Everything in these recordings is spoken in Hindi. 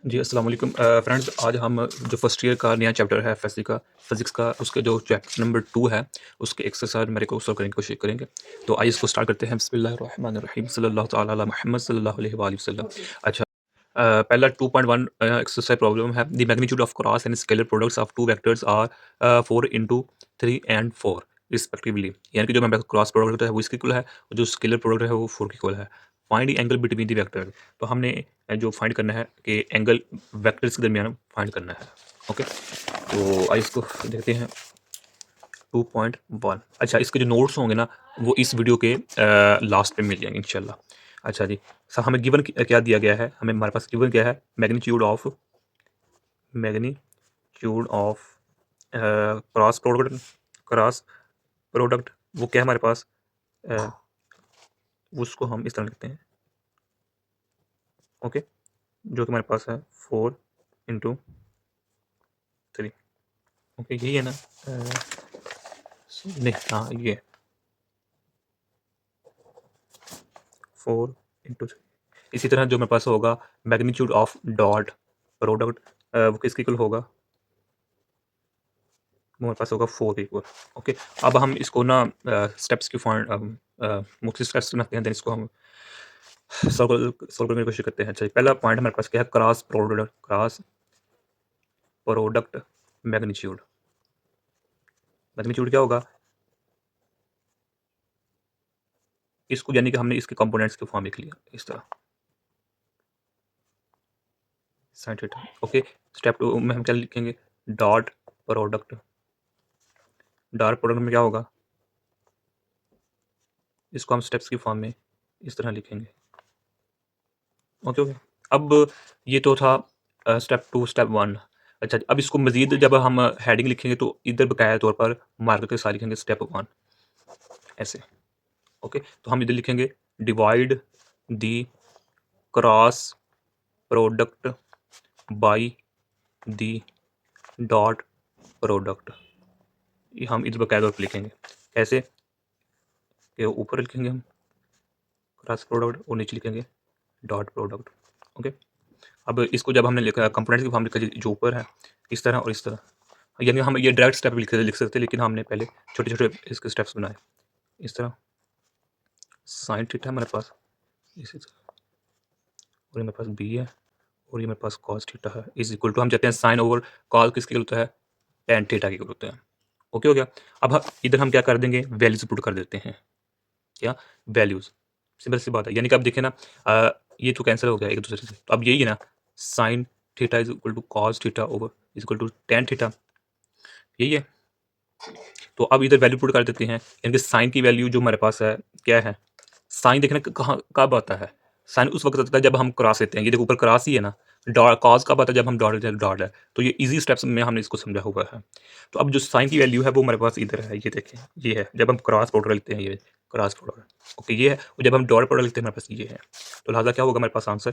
जी, अस्सलाम वालेकुम फ्रेंड्स। आज हम जो फर्स्ट ईयर का नया चैप्टर है फ़िज़िक्स का उसके जो चैप्टर नंबर 2 है, उसके एक्सरसाइज़ मेरे को सॉल्व करने की कोशिश करेंगे। तो आइए इसको स्टार्ट करते हैं। बिस्मिल्लाहिर्रहमानिर्रहीम सल्लल्लाहु तआला अला मुहम्मद सल्लल्लाहु अलैहि वआलिहि वसल्लम। अच्छा, पहला 2.1 एक्सरसाइज़ प्रॉब्लम है। The magnitude of cross and scalar products of two vectors are 4 into 3 and 4 respectively. यानी कि जो हमारे पास क्रॉस प्रोडक्ट होता है वो इसके इक्वल है, और जो स्केलर प्रोडक्ट है वो 4 के इक्वल है। Find the angle between the vector. तो हमने जो फाइंड करना है कि एंगल वेक्टर्स के दरमियान फाइंड करना है। ओके, तो आइए इसको देखते हैं। 2.1। अच्छा, इसके जो नोट्स होंगे ना वो इस वीडियो के लास्ट पे मिल जाएंगे इंशाल्लाह। अच्छा जी, सर हमें गिवन क्या दिया गया है? हमारे पास गिवन क्या है? मैग्नीट्यूड ऑफ क्रॉस प्रोडक्ट वो क्या है हमारे पास? अ, उसको हम इस तरह लिखते हैं। ओके, जो कि हमारे पास है 4 इंटू 3। ओके, यही है ना? नहीं, हाँ ये 4 इंटू 3। इसी तरह जो मेरे पास होगा मैग्नीट्यूड ऑफ डॉट प्रोडक्ट, वो किसके इक्वल होगा? वो मेरे पास होगा 4 इक्वल। ओके, अब हम इसको ना स्टेप्स की फाइंड मुख्तलिफ स्टेप्स बनाते हैं, देन इसको हम सॉल्व करने की कोशिश करते हैं। अच्छा, पहला पॉइंट हमारे पास क्या है? Cross product magnitude. मैग्नीट्यूड क्या होगा? इसको यानी कि हमने इसके कंपोनेंट्स के फॉर्म लिख लिया इस तरह, साइन थीटा। ओके, स्टेप 2 में हम क्या लिखेंगे? Dot product. डॉट प्रोडक्ट में क्या होगा? इसको हम स्टेप्स की फॉर्म में इस तरह लिखेंगे। ओके ओके, अब ये तो था स्टेप 2 स्टेप 1। अच्छा, अब इसको मजीद जब हम हेडिंग लिखेंगे तो इधर बकाया तौर पर मार्कर के साथ लिखेंगे स्टेप 1 ऐसे। ओके, तो हम इधर लिखेंगे divide the cross product by the dot product. ये हम इधर बकाया तौर पर लिखेंगे। कैसे? कि ऊपर लिखेंगे हम क्रॉस प्रोडक्ट और नीचे लिखेंगे डॉट प्रोडक्ट। ओके, अब इसको जब हमने लिखा कंपोनेंट्स की फॉर्म लिखा जो ऊपर है इस तरह और इस तरह, यानी हम ये डायरेक्ट स्टेप लिख सकते, लेकिन हमने पहले छोटे छोटे इसके स्टेप्स बनाए इस तरह। साइन थीटा हमारे पास इसी तरह, और ये मेरे पास बी है, और ये मेरे पास कॉस थीटा है इज इक्वल टू, हम चाहते हैं साइन ओवर कॉस किसके इक्वल होता है? टेन थीटा के इक्वल होता है। ओके हो गया। अब इधर हम क्या कर देंगे? वैल्यूज पुट कर देते हैं। क्या? वैल्यूज। सिंपल सी बात है, यानी कि अब देखिए ना, ये तो कैंसिल हो गया एक दूसरे से, तो अब यही है ना, sine theta is equal to cos theta over is equal to tan theta, यही है। तो अब इधर वैल्यू पुट कर देते हैं, यानी कि साइन की वैल्यू जो हमारे पास है क्या है? साइन देखना कहाँ कब आता है? साइन उस वक्त आता है जब हम क्रॉस लेते हैं। ये देखो ऊपर क्रॉस ही है ना। डॉट कॉस कब आता है? जब हम डॉट है। तो ये इजी स्टेप्स में हमने इसको समझा हुआ है। तो अब जो साइन की वैल्यू है वो हमारे पास इधर है, ये देखें, ये है जब हम क्रॉस प्रोडक्ट लेते हैं, ये क्रॉस प्रोडक्ट। ओके, ये है, और जब हम डॉट प्रोडक्ट लेते हैं हमारे पास ये है। तो लिहाजा क्या होगा हमारे पास answer?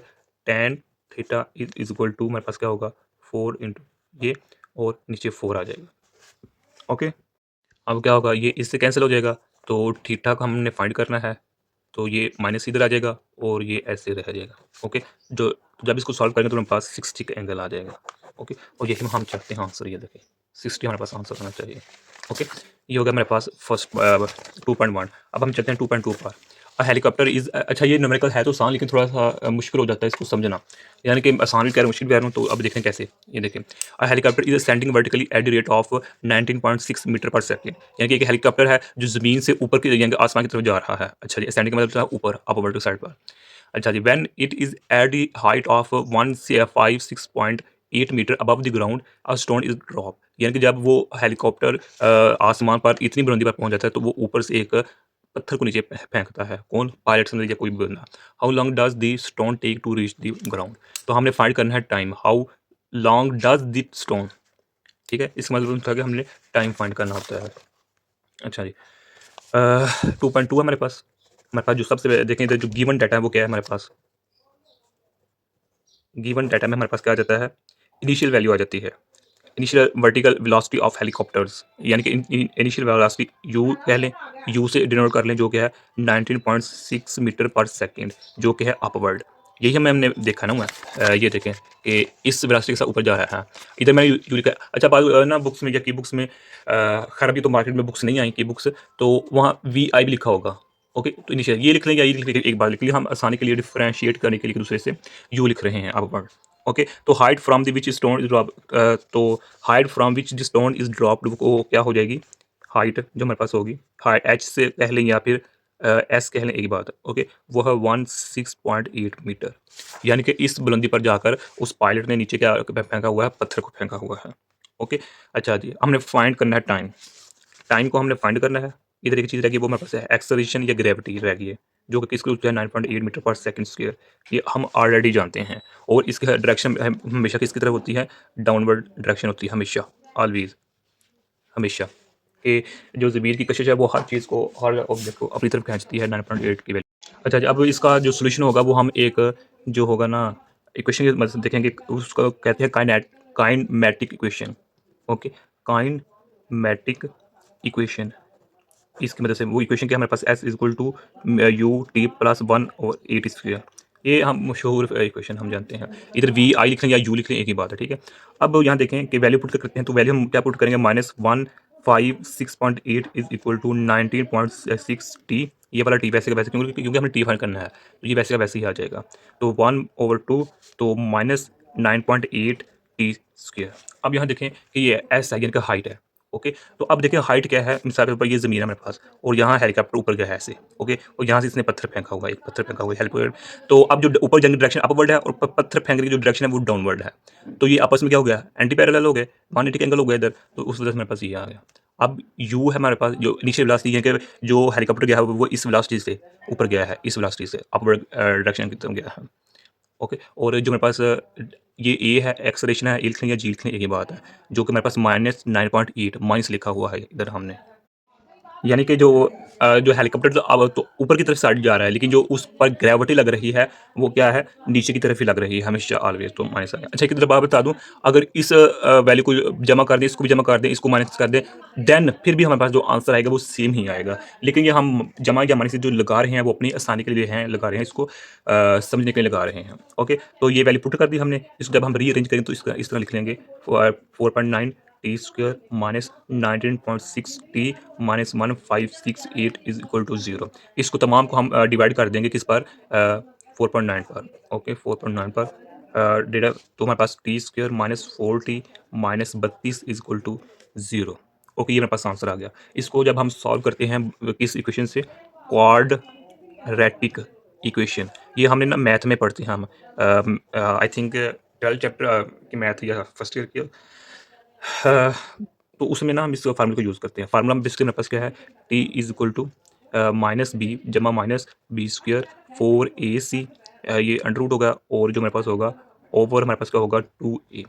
Tan theta is equal to हमारे पास क्या होगा? 4 इंटू ये, और नीचे 4 आ जाएगा। ओके, अब क्या होगा? ये इससे कैंसिल हो जाएगा, तो थीटा का हमने फाइंड करना है, तो ये माइनस इधर आ जाएगा और ये ऐसे रह जाएगा। ओके, जो जब इसको सॉल्व करेंगे तो हमारे पास 60 का एंगल आ जाएगा। ओके, और यही हम चाहते हैं आंसर, ये देखें 60 हमारे पास आंसर होना चाहिए। ओके, ये हो गया मेरे पास फर्स्ट 2.1। अब हम चलते हैं 2.2 पर। हेलीकॉप्टर इज, अच्छा ये न्यूमेरिकल है तो आसान, लेकिन थोड़ा सा मुश्किल हो जाता है इसको समझना, यानी कि आसान भी कह रहा हूँ मुश्किल भी कह रहा हूँ। तो अब देखें कैसे, ये देखें, helicopter is sending vertically at the rate of 19.6 metre per second. यानी कि एक हेलीकॉप्टर है जो ज़मीन से ऊपर की, यानी कि आसमान की तरफ जा रहा है। अच्छा जी, सेंडिंग का मतलब होता है ऊपर, अपवर्ड टू साइड पर। अच्छा जी, when it is at the height of 156.8 metre above the ground a stone is drop. यानी कि जब वो हेलीकॉप्टर आसमान पर इतनी बुलंदी पर पहुंच जाता है तो वो ऊपर से एक पत्थर को नीचे फेंकता है। कौन? पायलट समझ लीजिए, कोई भी बंदा। How long does the stone take to reach the ground. तो हमने फाइंड करना है time. How long does the stone, ठीक है, इसका मतलब था कि हमने टाइम फाइंड करना होता है। अच्छा जी, 2.2 है हमारे पास जो सबसे देखें इधर जो गिवन डाटा है वो क्या है हमारे पास? गिवन डाटा में हमारे पास क्या आ जाता है? इनिशियल वैल्यू आ जाती है, initial vertical velocity of helicopters, यानी कि इनिशियल वेलोसिटी यू कह लें, यू से डिनोट कर लें, जो कि है 19.6 मीटर पर सेकेंड, जो कि है अपवर्ड। यही हमने देखा ना हुआ ये देखें कि इस वेलोसिटी के साथ ऊपर जा रहा है। इधर मैंने यू लिखा है। अच्छा बाद ना बुक्स में या की बुक्स में खैर अभी तो मार्केट में बुक्स नहीं आई की बुक्स, तो वहाँ वीआई भी लिखा होगा। ओके, तो इनिशियल ये लिख लें या ये लिख लें, एक बार लिख लिया, हम आसानी के लिए डिफरेंशिएट करने के लिए एक-दूसरे से यू लिख रहे हैं अपवर्ड। ओके, तो height from the which stone is drop तो height from which the stone is dropped वो क्या हो जाएगी? हाइट जो हमारे पास होगी, हाइट एच से कह लें या फिर एस कह लें, एक ही बात है। ओके, वो है 16.8 मीटर। यानी कि इस बुलंदी पर जाकर उस पायलट ने नीचे क्या फेंका हुआ है? पत्थर को फेंका हुआ है। ओके, अच्छा जी, हमने फाइंड करना है टाइम। टाइम को हमने फाइंड करना है। इधर एक चीज़ रह गई, वो हमारे पास है एक्सेलरेशन या ग्रेविटी रह गई है, जो कि किसके जो है 9.8 मीटर पर सेकंड स्क्वायर। ये हम ऑलरेडी जानते हैं। और इसकी डायरेक्शन हमेशा किसकी तरफ होती है? डाउनवर्ड डायरेक्शन होती है हमेशा, ऑलवेज, हमेशा। कि जो ज़मीन की कशिश है वो हर चीज़ को, हर ऑब्जेक्ट को अपनी तरफ खींचती है 9.8 की वैल्यू। अच्छा जी, अब इसका जो सॉल्यूशन होगा वो हम एक जो होगा ना इक्वेशन की मदद से देखेंगे, उसको कहते हैं kinematic equation. Okay, kinematic equation. इसकी मदद से वो इक्वेशन क्या हमारे पास s equal to u t plus 1 और ए टी स्क्वायर। ये हम मशहूर इक्वेशन हम जानते हैं। इधर वी आई लिख लें या यू लिख लें, एक ही बात है, ठीक है। अब यहाँ देखें कि वैल्यू पुट करते हैं, तो वैल्यू हम क्या पुट करेंगे? -156.8 इज इक्वल टू 19.6 टी। ये वाला टी वैसे का वैसे, क्योंकि हमें टी फाइंड करना है, तो ये वैसे का वैसे ही आ जाएगा। तो 1/2, तो -9.8 टी स्क्वायर। अब यहाँ देखें कि ये एस है, यानी कि हाइट है। ओके, तो अब देखिए हाइट क्या है? मिसाल के तौर पर ये ज़मीन है मेरे पास और यहाँ हेलीकॉप्टर ऊपर गया है ऐसे। ओके, और यहाँ से इसने पत्थर फेंका हुआ है, एक पत्थर फेंका हुआ है हेलीपैड। तो अब जो ऊपर जाने की डायरेक्शन अपवर्ड है और पत्थर फेंकने की जो डायरेक्शन है वो डाउनवर्ड है। तो ये आपस में क्या हो गया? एंटी पैरेलल हो गए, 180 एंगल हो गया इधर। तो उस वजह से मेरे पास ये आ गया। अब यू है हमारे पास, जो इनिशियल वेलोसिटी है कि जो हेलीकॉप्टर गया है वो इस वेलोसिटी से ऊपर गया है, इस वेलोसिटी से अपवर्ड डायरेक्शन की तरफ गया है। ओके, और जो मेरे पास ये ए है, एक्सेलरेशन है, ए लिख लें या जी लिख लें, एक ही बात है, जो कि मेरे पास -9.8 माइनस लिखा हुआ है इधर हमने। यानी कि जो हेलीकॉप्टर तो अब तो ऊपर की तरफ साइड जा रहा है, लेकिन जो उस पर ग्रेविटी लग रही है वो क्या है? नीचे की तरफ ही लग रही है हमेशा, ऑलवेज। तो माइनस आ गया। अच्छा, एक तरफ बात बता दूं, अगर इस वैल्यू को जमा कर दें, इसको भी जमा कर दें, इसको माइनस कर दें, देन फिर भी हमारे पास जो आंसर आएगा वो सेम ही आएगा। लेकिन ये हम जमा या माइनस जो लगा रहे हैं वो अपनी आसानी के लिए हैं, लगा रहे हैं इसको समझने के लिए लगा रहे हैं। ओके, तो ये वैल्यू पुट कर दी हमने। इसको जब हम रीअरेंज करें तो इसका इस तरह लिख लेंगे 4.9 T square minus 19.6 T minus 1568 is equal to 0। इसको तमाम को हम डिवाइड कर देंगे किस पर? 4.9 पर। ओके, 4.9 पर डेटा, तो हमारे पास t square minus 4 t minus 32 is equal to 0। Okay, ये मेरे पास आंसर आ गया। इसको जब हम सॉल्व करते हैं किस इक्वेशन से? Quadratic equation. ये हमने ना मैथ में पढ़ते हैं हम, आई थिंक 12 चैप्टर की मैथ या फर्स्ट ईयर की। हाँ, तो उसमें ना हम इस फार्मूले को यूज़ करते हैं। फार्मूला में बेसिकली मेरे पास क्या है? T is equal to minus B जमा माइनस बी स्क्वायर 4ac, ये अंडर रूट होगा, और जो मेरे पास होगा ओवर हमारे पास क्या होगा? 2a।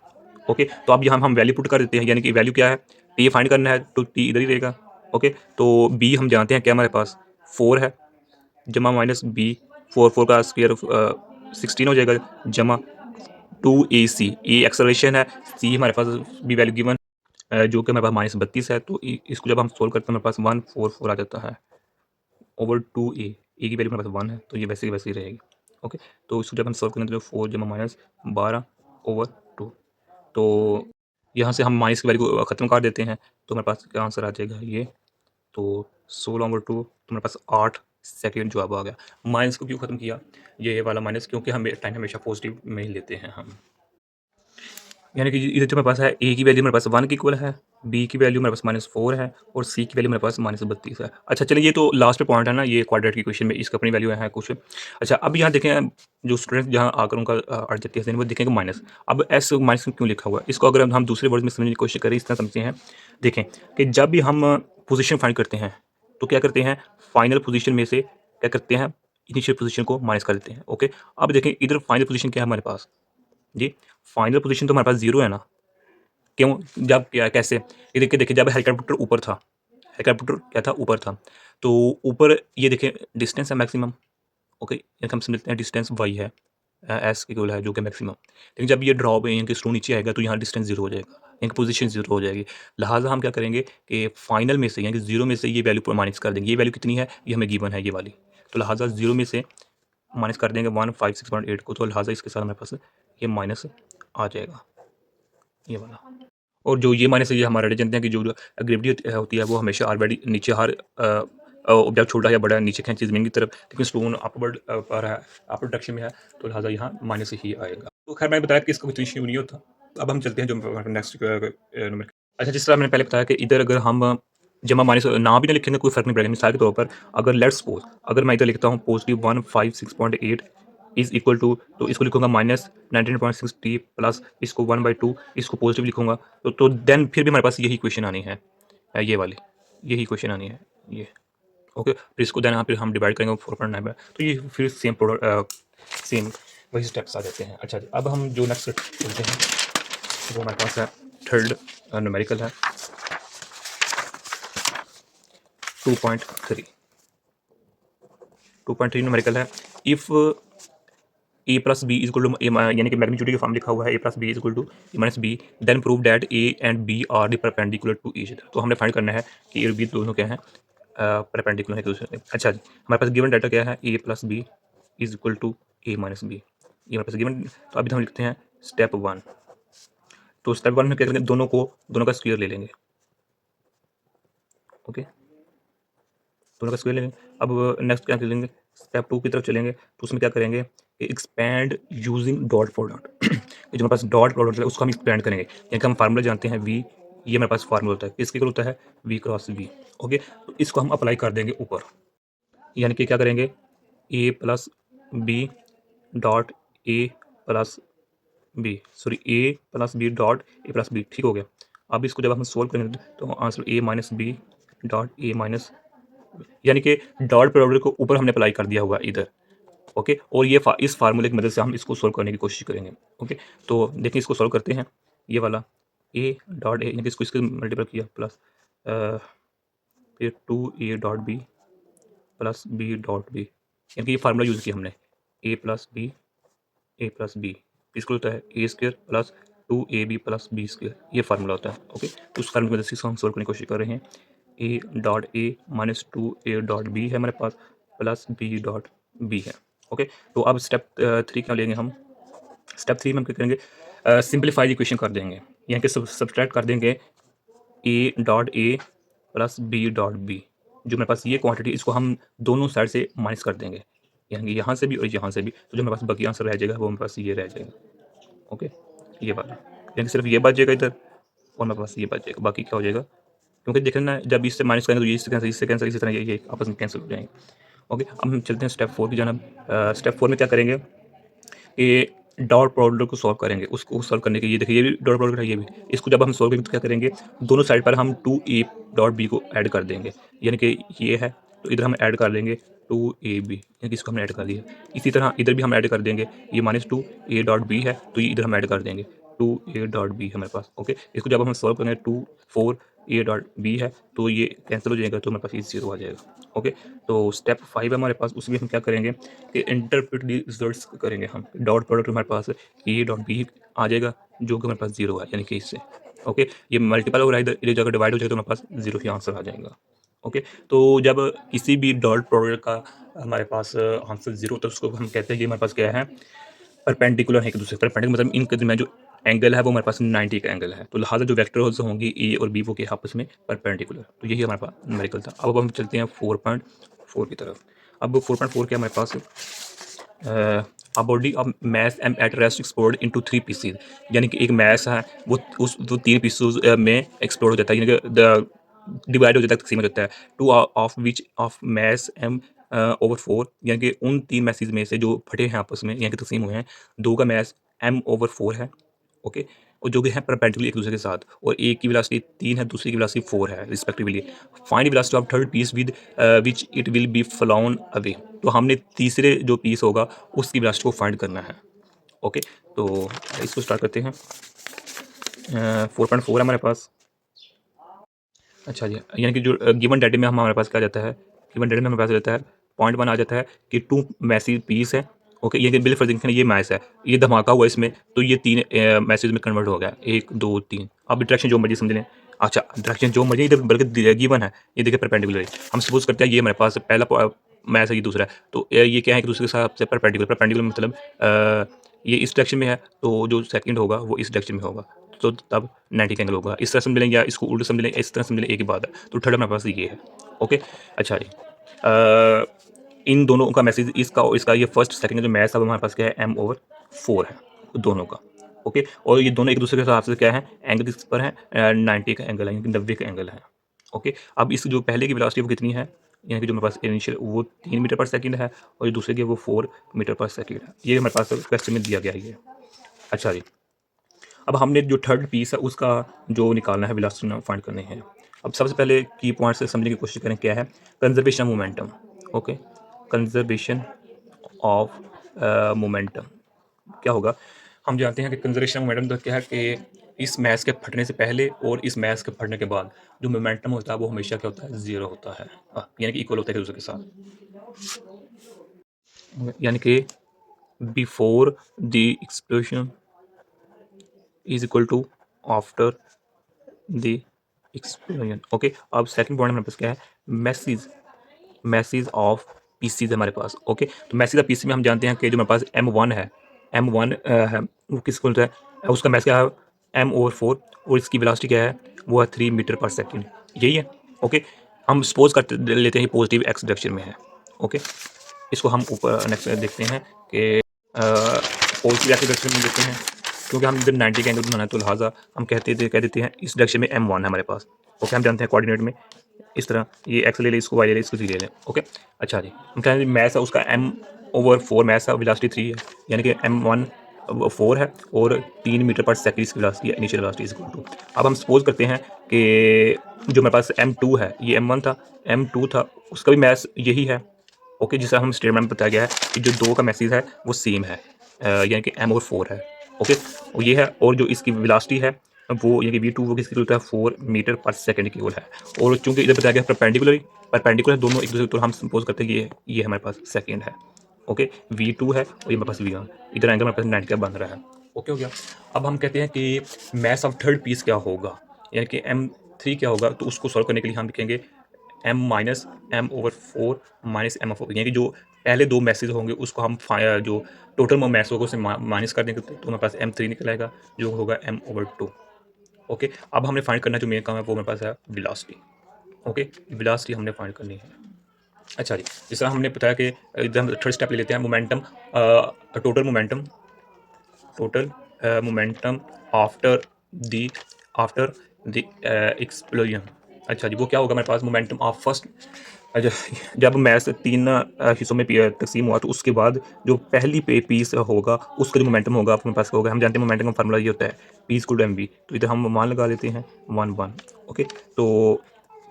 ओके, तो अब यहाँ हम वैल्यू पुट कर देते हैं, यानी कि वैल्यू क्या है? टी फाइंड करना है, तो टी इधर ही रहेगा। ओके, तो बी हम जानते हैं क्या हमारे पास? 4 है, जमा माइनस बी 4 का स्क्वायर 16 हो जाएगा, जमा 2ac। ए एक्सेलरेशन है, सी हमारे पास भी वैल्यू गिवन जो कि हमारे पास -32 है। तो इसको जब हम सोल्व करते हैं हमारे पास 144 आ जाता है ओवर 2a। ए की वैल्यू हमारे पास 1 है, तो ये वैसे की वैसे ही रहेगी। ओके, तो इसको जब हम सोल्व करेंगे तो 4 जमा माइनस 12 ओवर 2, तो यहाँ से हम माइनस की वैल्यू को ख़त्म कर देते हैं, तो हमारे पास क्या आंसर आ जाएगा? ये तो 16/2, तो मेरे पास 8 सेकेंड जवाब आ गया। माइनस को क्यों ख़त्म किया? ये वाला माइनस, क्योंकि हम टाइम हमेशा पॉजिटिव में ही लेते हैं हम। यानी कि इधर जो मेरे पास है, ए की वैल्यू मेरे पास 1 के इक्वल है, बी की वैल्यू मेरे पास -4 है, और सी की वैल्यू मेरे पास -32 है। अच्छा चलिए, ये तो लास्ट पे पॉइंट है ना, ये क्वाड्रेटिक इक्वेशन में इसकी अपनी वैल्यू है कुछ। अच्छा, अब यहाँ देखें, जो स्टूडेंट जहाँ आकर उनका एडजेक्टिव है वो देखेंगे माइनस। अब एस माइनस क्यों लिखा हुआ है? इसको अगर हम दूसरे वर्ड में समझने की कोशिश करें, इस तरह समझते हैं। देखें कि जब भी हम पोजीशन फाइंड करते हैं तो क्या करते हैं? फाइनल पोजीशन में से क्या करते हैं? इनिशियल पोजीशन को माइनस कर देते हैं। ओके, अब देखें इधर फाइनल पोजीशन क्या है हमारे पास? जी, फाइनल पोजीशन तो हमारे पास 0 है ना। क्यों? जब क्या कैसे? ये देखिए जब हेलीकॉप्टर ऊपर था, हेलीकॉप्टर क्या था? ऊपर था। तो ऊपर ये देखिए डिस्टेंस है मैक्सिमम। ओके, ये हम समझते हैं डिस्टेंस y है, एस इक्वल है जो कि मैक्सिमम। लेकिन जब ये ड्रॉप यानी कि स्लो नीचे आएगा तो यहाँ डिस्टेंस 0 हो जाएगा, यानी कि पोजीशन 0 हो जाएगी। लिहाजा हम क्या करेंगे कि फाइनल में से यानी कि 0 में से ये वैल्यू माइनस कर देंगे। ये वैल्यू कितनी है? ये हमें गिवन है, ये वाली। तो लिहाजा 0 में से माइनस कर देंगे 156.8 को, तो लिहाजा इसके साथ हमारे पास ये माइनस आ जाएगा, ये वाला। और जो ये माइनस है, ये हमारे जानते हैं कि जो ग्रेविटी होती है वो हमेशा ऑलरेडी नीचे हर ऑब्जेक्ट छोटा या बड़ा नीचे खींची ज़मीन की तरफ, लेकिन स्टोन अपवर्ड पर है, अपवर्ड डायरेक्शन में है, तो लिहाजा यहाँ माइनस ही आएगा। तो खैर मैंने बताया कि इसका कोई इशू नहीं होता। अब हम चलते हैं जो नेक्स्ट नंबर। अच्छा, जिस तरह मैंने पहले बताया कि इधर अगर हम जमा माइनस ना भी ना लिखेंगे कोई फ़र्क नहीं पड़ेगा। मिसाल के तौर पर अगर लेट्स सपोज अगर मैं इधर लिखता हूँ पॉजिटिव 156.8 इज इक्वल टू, तो इसको लिखूंगा माइनस 19.6t प्लस इसको 1/2, इसको पॉजिटिव लिखूंगा, तो देन फिर भी हमारे पास यही क्वेश्चन आनी है, ये वाली यही क्वेश्चन आनी है ये। ओके, फिर इसको देन यहाँ पे हम डिवाइड करेंगे 4.9 में, तो ये फिर सेम प्रोडक्ट सेम वही स्टेप्स आ जाते हैं। अच्छा जी, अब हम जो नेक्स्ट चलते हैं वो हमारे पास है थर्ड न्यूमेरिकल है 2.3 न्यूमेरिकल है। If a plus B is equal to, यानी कि मैग्नीट्यूड की फॉर्म लिखा हुआ है a plus B is equal to A minus B, then prove that a and b are the perpendicular to each other. तो हमने फाइंड करना है कि ए और बी दोनों क्या हैं, परपेंडिकुलर है एक दूसरे से। अच्छा जी, हमारे पास गिवन डाटा क्या है, a plus B is equal to A minus B, ये हमारे पास गिवन। तो अभी हम लिखते हैं स्टेप 1। तो स्टेप 1 में क्या करेंगे, दोनों का स्क्वायर ले लेंगे। ओके, दोनों का स्क्वायर लेंगे। अब नेक्स्ट क्या करेंगे, स्टेप 2 की तरफ चलेंगे, तो उसमें क्या करेंगे, एक्सपैंड यूजिंग डॉट प्रोडक्ट। जो हमारे पास डॉट प्रोडक्ट है उसको हम एक्सपैंड करेंगे, यानी कि हम फार्मूला जानते हैं वी, ये हमारे पास फार्मूला होता है, किसके होता है, वी क्रॉस वी। ओके, तो इसको हम अप्लाई कर देंगे ऊपर, यानी कि क्या करेंगे, a plus B dot A plus b, sorry a plus B dot A plus b, ठीक हो गया। अब इसको जब हम सोल्व करेंगे तो answer A minus B dot A minus, यानी कि डॉट प्रोडक्ट को ऊपर हमने अप्लाई कर दिया हुआ इधर। ओके, और ये इस फार्मूले की मदद से हम इसको सोल्व करने की कोशिश करेंगे। ओके, तो देखिए इसको सोल्व करते हैं, ये वाला ए डॉट ए, यानी कि इसको इसके मल्टीपल किया प्लस फिर 2a dot B plus B dot B, यानी कि ये फार्मूला यूज़ किया हमने, ए प्लस बी, इसको होता है a square plus 2ab plus b square, ये फार्मूला होता है। ओके, तो उस फार्मूले की मदद से हम सोल्व करने की कोशिश कर रहे हैं। A dot A minus 2a dot B है हमारे पास, प्लस बी डॉट बी है। ओके, तो अब स्टेप 3 क्या लेंगे हम, स्टेप 3 में हम क्या करेंगे, सिंप्लीफाई इक्वेशन कर देंगे, यानी कि सब्सट्रैक्ट कर देंगे A dot A plus B dot B. जो मेरे पास ये क्वांटिटी, इसको हम दोनों साइड से माइनस कर देंगे, यानी यहाँ से भी और यहाँ से भी, तो जो मेरे पास बाकी आंसर रह जाएगा वो मेरे पास ये रह जाएगा। ओके, ये वाला, यानी सिर्फ ये बच जाएगा इधर और मेरे पास ये बच जाएगा, बाकी क्या हो जाएगा, क्योंकि देखना जब इससे माइनस करेंगे तो ये इससे कैंसिल इसी तरह ये आपस में कैंसिल हो जाएंगे। ओके, अब हम चलते हैं स्टेप 4 की जानब। स्टेप 4 में क्या करेंगे कि डॉट प्रोडक्ट को सॉल्व करेंगे, उसको सॉल्व करने के, ये देखिए ये भी डॉट प्रोडक्ट है, ये भी, इसको जब हम सॉल्व करेंगे तो क्या करेंगे, दोनों साइड पर हम 2a डॉट बी को ऐड कर देंगे, यानी कि ये है तो इधर हम ऐड कर लेंगे 2ab, यानी कि इसको हमने ऐड कर दिया। इसी तरह इधर भी हम ऐड कर देंगे, ये -2a डॉट बी है तो ये इधर हम ऐड कर देंगे 2a डॉट बी है हमारे पास। ओके, इसको जब हम सॉल्व करेंगे 4a डॉट बी है तो ये कैंसिल हो जाएगा, तो हमारे पास ये 0 आ जाएगा। ओके, तो स्टेप 5 है हमारे पास, उसमें हम क्या करेंगे कि इंटरप्रेट दी रिजल्ट्स करेंगे हम। डॉट प्रोडक्ट हमारे पास ए डॉट बी आ जाएगा जो कि हमारे पास 0 है, यानी कि इससे। ओके, ये मल्टीपल हो रहा है, इधर जगह डिवाइड हो जाएगा तो हमारे पास 0 ही आंसर आ जाएगा। ओके, तो जब किसी भी डॉट प्रोडक्ट का हमारे पास आंसर 0 तो उसको हम कहते हैं कि हमारे पास क्या है, परपेंडिकुलर है एक दूसरे, परपेंडिकुलर मतलब इनके में जो एंगल है वो हमारे पास 90 का एंगल है, तो लिहाजा जो वेक्टर्स होंगी ए और बी वो के आपस में परपेंडिकुलर, तो यही हमारे पास न्यूमेरिकल था। अब हम चलते हैं 4.4 की तरफ। अब 4.4 के हमारे पास a body of mass m at rest exploded into 3 pieces, यानी कि एक मैस है वो 3 पीसेज में एक्सप्लोर हो जाता है, यानी कि डिवाइड हो जाता है, तकसीम हो जाता है। Two of which of mass M over 4, यानी कि उन 3 मैसेज में से जो फटे हैं आपस में, यानी कि तकसीम हुए हैं, 2 का मैस m ओवर 4 है। ओके, और जो कि है परपेंडिकुलर एक दूसरे के साथ, और एक की वेलोसिटी 3 है, दूसरी की वेलोसिटी 4 है respectively. Find velocity of third piece with which it will be flown away, तो हमने तीसरे जो पीस होगा उसकी वेलोसिटी को फाइंड करना है। ओके, तो इसको स्टार्ट करते हैं। 4.4 है हमारे पास। अच्छा जी, यानी कि जो गिवन डाटा में हमारे पास क्या जाता है, गिवन डाटा में हमारे पास जाता है 0.1 आ जाता है कि 2 मैसेज पीस है। ओके, ये बिल फर्ज ये मैच है, ये धमाका हुआ इसमें, तो ये 3 मैसेज में कन्वर्ट हो गया, 1 2 3। अब डायरेक्शन जो मर्जी समझ लें। अच्छा, डायरेक्शन जो मर्जी इधर बल्कि गिवन है, ये देखिए परपेंडिकुलर है। हम सपोज करते हैं ये हमारे पास पहला मैथ है ये दूसरा है, तो ये क्या है एक दूसरे के साथ परपेंडिकुलर मतलब ये इस डायरेक्शन में है तो जो सेकंड होगा वो इस डायरेक्शन में होगा, तो तब 90 का एंगल होगा। इस तरह समझ लेंगे या इसको उल्टा समझ लेंगे, इस तरह समझ लेंगे, एक ही बात है। तो थर्ड हमारे पास ये है। ओके, अच्छा जी, इन दोनों का मैसेज इसका और इसका, ये फर्स्ट सेकंड जो मैथ है हमारे पास क्या है, m/4 है दोनों का। ओके, और ये दोनों एक दूसरे के हिसाब से क्या है, एंगल किस पर है, 90 का एंगल है, यानी कि 90 का एंगल है। ओके, अब इस जो पहले की वेलोसिटी वो कितनी है, यानी कि जो मेरे पास इनिशियल वो 3 मीटर पर सेकंड है और जो दूसरे की वो 4 मीटर पर सेकंड है। ये हमारे पास क्वेश्चन में दिया गया है ये। अच्छा जी, अब हमने जो थर्ड पीस है उसका जो निकालना है, वेलोसिटी फाइंड करनी है। अब सबसे पहले की पॉइंट से समझने की कोशिश करें, क्या है conservation of momentum. Okay, conservation of momentum क्या होगा, हम जानते हैं कि कंजर्वेशन ऑफ मोमेंटम तो क्या है कि इस मैच के फटने से पहले और इस मैच के फटने के बाद जो मोमेंटम होता है वो हमेशा क्या होता है, जीरो होता है, यानी कि इक्वल होता है एक दूसरे के साथ, यानी कि before the explosion is equal to after the explosion. Okay, अब सेकंड पॉइंट हमारे पास क्या है, मैसेज ऑफ पीसीज हमारे पास। ओके, तो मैसेज ऑफ पीसी में हम जानते हैं कि जो हमारे पास M1 है, M1 है वो किसको बोलता है, उसका मैसेज क्या है, m/4, और इसकी वेलोसिटी क्या है, वो है 3 मीटर पर सेकंड, यही है। ओके, हम सपोज करते लेते हैं पॉजिटिव एक्स डायरेक्शन में है। ओके, इसको हम ऊपर नेक्स्ट देखते हैं कि पॉजिटिव एक्स डायरेक्शन में देखते हैं, क्योंकि हम इधर 90 का एंगल बनाना है तो लिहाजा हम कह देते हैं इस डायरेक्शन में M1 है हमारे पास। ओके, हम जानते हैं कोऑर्डिनेट में इस तरह, ये एक्स ले लें, इसको वाई ले लें, इसको जी ले लें। ओके, अच्छा जी, हम कह रहे हैं मैथ है उसका m/4 मैथ है, वेलोसिटी 3 है, यानी कि M1 4 है और 3 मीटर पर सेकंड इसकी वेलोसिटी है, initial velocity is equal to. अब हम सपोज करते हैं कि जो मेरे पास M2 है, ये M1 था, M2 था, उसका भी मैथ यही है। ओके, जिससे हम स्टेटमेंट में बताया गया है कि जो दो का मैसेज है वो सेम है, यानी कि M/4 है। ओके, और ये है, और जो इसकी वेलोसिटी है वो यानी कि V2 वो किसकी इक्वल है, 4 मीटर पर सेकंड की इक्वल है। और चूंकि इधर बताया गया परपेंडिकुलर दोनों एक दूसरे, तो हम सपोज करते हैं कि ये हमारे पास सेकंड है। ओके, V2 है और ये हमारे पास V1, इधर एंगल हमारे पास 90 का बन रहा है। ओके हो गया। अब हम कहते हैं कि मैथ ऑफ थर्ड पीस क्या होगा, यानी कि M3 क्या होगा, तो उसको सॉल्व करने के लिए हम लिखेंगे m/4 माइनस m/4, यानी कि जो पहले दो मैसेज होंगे उसको हम जो टोटल मैथ्स होगा उसे माइनस कर देंगे, तो हमारे पास M3 निकल आएगा जो होगा m/2। ओके, अब हमने फाइंड करना जो मेन काम है वो मेरे पास है वेलोसिटी। ओके, वेलोसिटी हमने फाइंड करनी है। अच्छा जी, जिस तरह हमने बताया कि इधर हम थर्ड स्टेप ले लेते हैं, momentum, total momentum after the explosion. अच्छा जी, वो क्या होगा मेरे पास, मोमेंटम ऑफ फर्स्ट, जब मैथ 3 हिस्सों में तकसीम हुआ तो उसके बाद जो पहली पीस होगा उसका जो मोमेंटम होगा अपने पास होगा, हम जानते हैं मोमेंटम का फार्मूला ये होता है P=mv, तो इधर हम मान लगा देते हैं 1 ओके, तो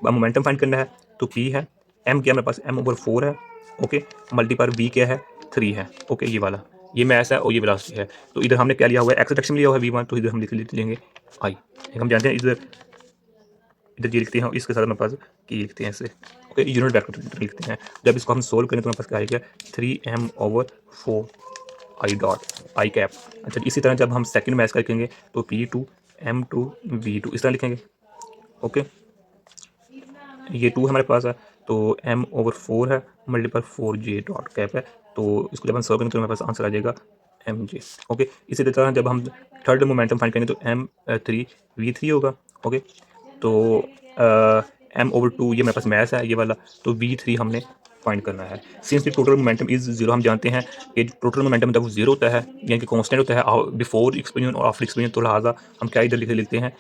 मोमेंटम फाइंड करना है तो P है, M क्या मेरे पास m/4 है। ओके, मल्टीप्लाई V क्या है, 3 है। ओके, ये वाला ये मैथ है और ये वेलोसिटी है, तो इधर हमने क्या लिया हुआ है, एक्स डायरेक्शन में लिया हुआ है V1, तो इधर हम लिख लेंगे I। हम जानते हैं इधर जी लिखते हैं, इसके साथ हमारे पास की लिखते हैं ऐसे। ओके, यूनिट वेक्टर लिखते हैं। जब इसको हम सोल्व करें तो हमारे पास क्या आएगा, 3m/4 I dot I cap. अच्छा, इसी तरह जब हम सेकंड मैच करेंगे तो P2 M2 V2 इस तरह लिखेंगे। ओके, ये 2 हमारे पास है तो m/4 है, मल्टीप्लाई 4j डॉट कैप है, तो इसको जब हम सॉल्व करेंगे तो हमारे पास आंसर आ जाएगा mj। ओके, इसी तरह जब हम थर्ड मोमेंटम फाइंड करेंगे तो m3 V3 होगा। ओके, तो m/2 ये मेरे पास मैथ है ये वाला, तो V3 हमने फाइंड करना है। Since the total momentum is zero, हम जानते हैं कि टोटल मोमेंटम जब वो जीरो होता है यानी कि कांस्टेंट होता है बिफोर एक्सप्लोजन और आफ्टर एक्सप्लोजन, तो लिहाजा हम क्या इधर लिखते हैं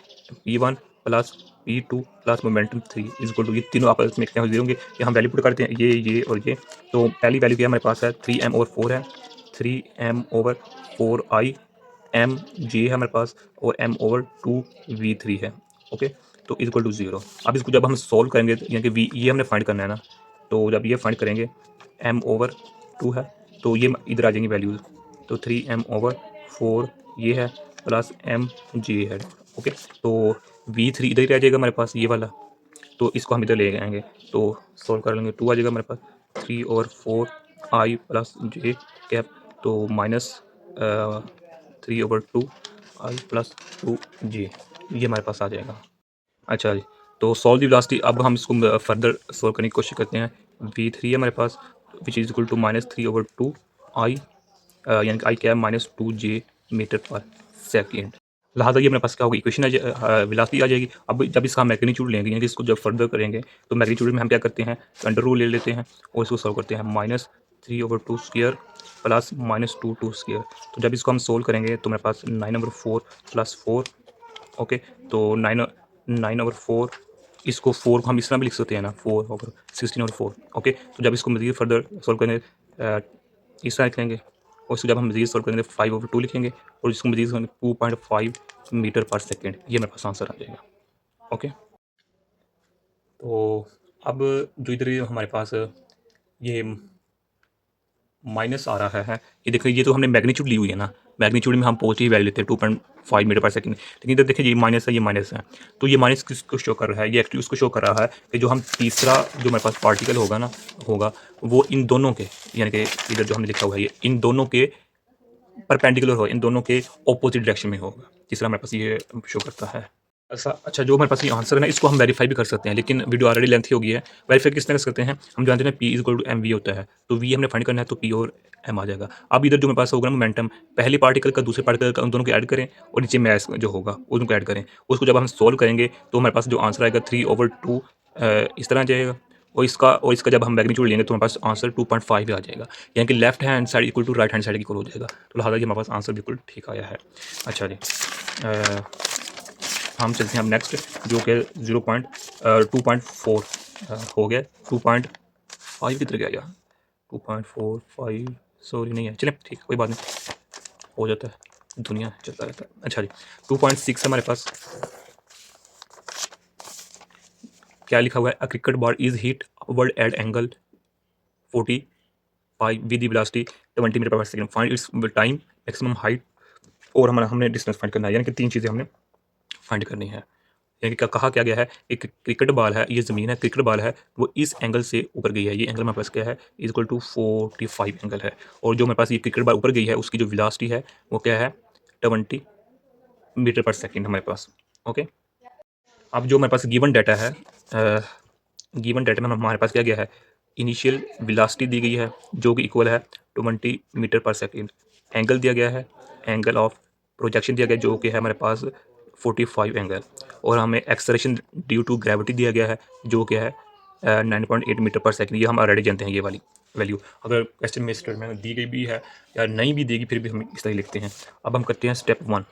P1 plus P2 plus momentum 3 is equal to, ये तीनों आपस में जीरो होंगे, ये हम वैल्यू पुट करते हैं ये और ये। तो पहली वैल्यू क्या हमारे पास है, 3m/4 है, 3m/4 I, m j है हमारे पास, और m/2 V3 है। ओके, तो इज इक्वल टू 0। अब इसको जब हम सॉल्व करेंगे यानी कि V ये हमने फाइंड करना है ना, तो जब ये फाइंड करेंगे m/2 है तो ये इधर आ जाएंगी वैल्यूज, तो 3m/4 ये है प्लस mj है। ओके, तो V3 इधर ही रह जाएगा हमारे पास ये वाला, तो इसको हम इधर ले आएंगे तो सॉल्व कर लेंगे, 2 आ जाएगा हमारे पास, 3 और 4 I प्लस j कैप, तो माइनस 3/2 I प्लस 2j ये हमारे पास आ जाएगा। अच्छा जी, तो सॉल्व दी वेलोसिटी, अब हम इसको फर्दर सॉल्व करने की कोशिश करते हैं। V3 है हमारे पास, विच इज़ इक्वल टू -3/2 आई, यानी कि आई क्या है -2 J मीटर पर सेकेंड। लिहाजा ये मेरे पास क्या होगी, इक्वेशन वेलोसिटी आ जाएगी। अब जब इसका मैग्नीट्यूड लेंगे, यानी कि इसको जब फर्दर करेंगे तो मैग्नीट्यूड में हम क्या करते हैं, अंडर रूल ले लेते हैं और इसको सॉल्व करते हैं -3/2 स्क्वायर प्लस -2 स्क्वायर। तो जब इसको हम सोल्व करेंगे तो मेरे पास 9/4 + 4, ओके। तो 9/4, इसको 4 को हम इस तरह भी लिख सकते हैं ना, 4/16/4, ओके। तो जब इसको मज़ीद फर्दर सॉल्व करेंगे इस तरह लिखेंगे, और इसको जब हम मज़ीद सॉल्व करेंगे 5/2 लिखेंगे, और इसको मज़ीद 2.5 मीटर पर सेकेंड, ये मेरे पास आंसर आ जाएगा, ओके। तो अब जो इधर हमारे पास ये माइनस आ रहा है, ये देखिए, ये तो हमने मैग्नीट्यूड ली हुई है ना, मैग्नीट्यूड में हम पॉजिटिव वैल्यू लेते हैं 2.5 मीटर पर सेकंड, लेकिन इधर देखिए ये माइनस है, ये माइनस है। तो ये माइनस किसको शो कर रहा है, ये एक्चुअली उसको शो कर रहा है कि जो हम तीसरा जो हमारे पास पार्टिकल होगा ना, होगा वो इन दोनों के, यानी कि इधर जो हमने लिखा हुआ है ये इन दोनों के परपेंडिकुलर हो, इन दोनों के ऑपोजिट डायरेक्शन में होगा, तीसरा हमारे पास ये शो करता है। अच्छा, जो हमारे पास ये आंसर है ना, इसको हम वेरीफाई भी कर सकते हैं, लेकिन वीडियो ऑलरेडी लेंथी हो गई है। वेरीफाई किस तरह से करते हैं, हम जानते हैं P = mv होता है, तो v हमने फाइंड करना है, तो P और m आ जाएगा। अब इधर जो मेरे पास होगा ना मोमेंटम, पहले पार्टिकल का दूसरे पार्टिकल का, उन दोनों को ऐड करें, और नीचे मैस जो होगा उनको ऐड करें। उसको जब हम सोल्व करेंगे तो हमारे पास जो आंसर आएगा 3/2 इस तरह आ जाएगा, और इसका जब हम मैग्नीट्यूड लेंगे तो हमारे पास आंसर 2.5 आ जाएगा, यानी कि left hand side equal to right hand side इक्वल हो जाएगा। तो लिहाजा ये हमारे पास आंसर बिल्कुल ठीक आया है। अच्छा जी, हम चलते हैं अब नेक्स्ट, जो कि 2.4 हो गया, 2.5 किधर गया यार, 2.45 सॉरी नहीं है, चलें ठीक है, कोई बात नहीं, हो जाता है, दुनिया चलता रहता है। अच्छा जी, 2.6 है हमारे पास, क्या लिखा हुआ है, a cricket ball is hit upward at angle 45 with the velocity 20 metre per second, find its time, maximum height, और हमने डिस्टेंस फाइंड करना है, यानी कि 3 चीज़ें हमने फाइंड करनी है। यानी कि कहा क्या गया है, एक क्रिकेट बॉल है, ये ज़मीन है, क्रिकेट बॉल है, वो इस एंगल से ऊपर गई है, ये एंगल हमारे पास क्या है, इक्वल टू 45 एंगल है, और जो हमारे पास ये क्रिकेट बॉल ऊपर गई है उसकी जो वेलोसिटी है वो क्या है, 20 मीटर पर सेकंड हमारे पास, ओके। अब जो हमारे पास गिवन डाटा है, गिवन डाटा में हमारे पास क्या गया है, इनिशियल वेलोसिटी दी गई है जो कि इक्वल है 20 मीटर पर सेकंड, एंगल दिया गया है, एंगल ऑफ प्रोजेक्शन दिया गया जो कि है हमारे पास 45 एंगल, और हमें एक्सेलरेशन ड्यू टू ग्रेविटी दिया गया है जो कि है 9.8 मीटर पर सेकंड। ये हम ऑलरेडी जानते हैं ये वाली वैल्यू, अगर क्वेश्चन में स्टेटमेंट दी गई भी है या नहीं भी देगी फिर भी हम इस तरह लिखते हैं। अब हम करते हैं step 1,